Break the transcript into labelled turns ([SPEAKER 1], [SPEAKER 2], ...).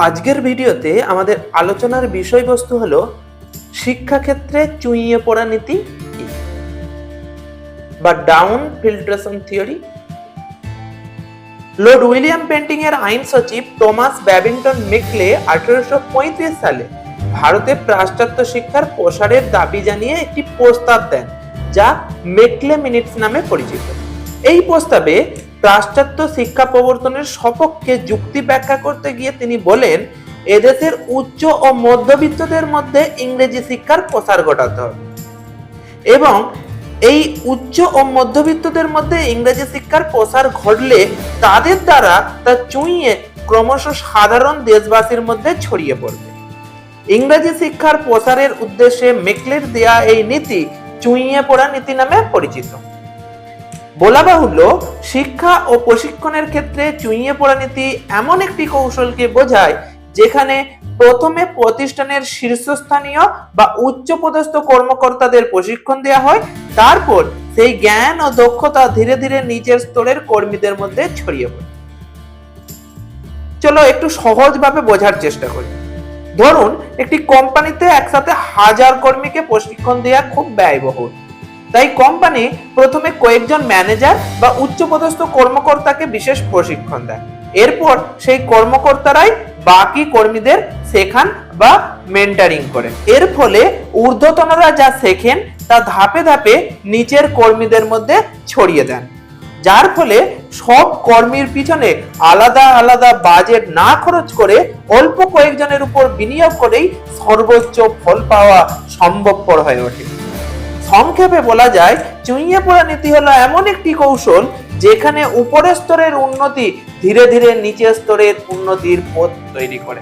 [SPEAKER 1] আজকের ভিডিওতে আমাদের আলোচনার বিষয়বস্তু হলো শিক্ষাক্ষেত্রে চুইয়ে পড়া নীতি বা down filtration theory. Lord William Bentinck এর আইন সচিব টমাস ব্যাবিংটন মেকলে 1835 সালে ভারতে পাশ্চাত্য শিক্ষার প্রসারের দাবি জানিয়ে একটি প্রস্তাব দেন, যা মেকলে মিনিটস নামে পরিচিত। এই প্রস্তাবে পাশ্চাত্য শিক্ষা প্রবর্তনের সপক্ষে যুক্তি ব্যাখ্যা করতে গিয়ে তিনি বলেন, এদেশের উচ্চ ও মধ্যবিত্তদের মধ্যে ইংরেজি শিক্ষার প্রসার ঘটাতে হবে এবং এই উচ্চ ও মধ্যবিত্তদের মধ্যে ইংরেজি শিক্ষার প্রসার ঘটলে তাদের দ্বারা তা চুইয়ে ক্রমশ সাধারণ দেশবাসীর মধ্যে ছড়িয়ে পড়বে। ইংরেজি শিক্ষার প্রসারের উদ্দেশ্যে মেকলের দেয়া এই নীতি চুইয়ে পড়া নীতি নামে পরিচিত। বলা বাহুল্য, শিক্ষা ও প্রশিক্ষণের ক্ষেত্রে চুইয়ে পড়া নীতি এমন একটি কৌশলকে বোঝায় যেখানে প্রথমে প্রতিষ্ঠানের শীর্ষস্থানীয় বা উচ্চপদস্থ কর্মকর্তাদের প্রশিক্ষণ দেওয়া হয়, তারপর সেই জ্ঞান ও দক্ষতা ধীরে ধীরে নিচের স্তরের কর্মীদের মধ্যে ছড়িয়ে পড়ে। চলো একটু সহজভাবে বোঝার চেষ্টা করি। ধরুন, একটি কোম্পানিতে একসাথে 1000 কর্মীকে প্রশিক্ষণ দেওয়া খুব ব্যয়বহুল। তাই কোম্পানি প্রথমে কয়েকজন ম্যানেজার বা উচ্চপদস্থ কর্মকর্তাকে বিশেষ প্রশিক্ষণ দেয়। এরপর সেই কর্মকর্তারাই বাকি কর্মীদের শেখান বা মেন্টরিং করেন। এর ফলে ঊর্ধ্বতনরা যা শেখেন তা ধাপে ধাপে নিচের কর্মীদের মধ্যে ছড়িয়ে দেন, যার ফলে সব কর্মীর পিছনে আলাদা আলাদা বাজেট না খরচ করে অল্প কয়েকজনের উপর বিনিয়োগ করেই সর্বোচ্চ ফল পাওয়া সম্ভবপর হয়ে ওঠে। সংক্ষেপে বলা যায়, চুইয়ে পড়া নীতি হলো এমন একটি কৌশল যেখানে উপরের স্তরের উন্নতি ধীরে ধীরে নিচের স্তরের উন্নতির পথ তৈরি করে।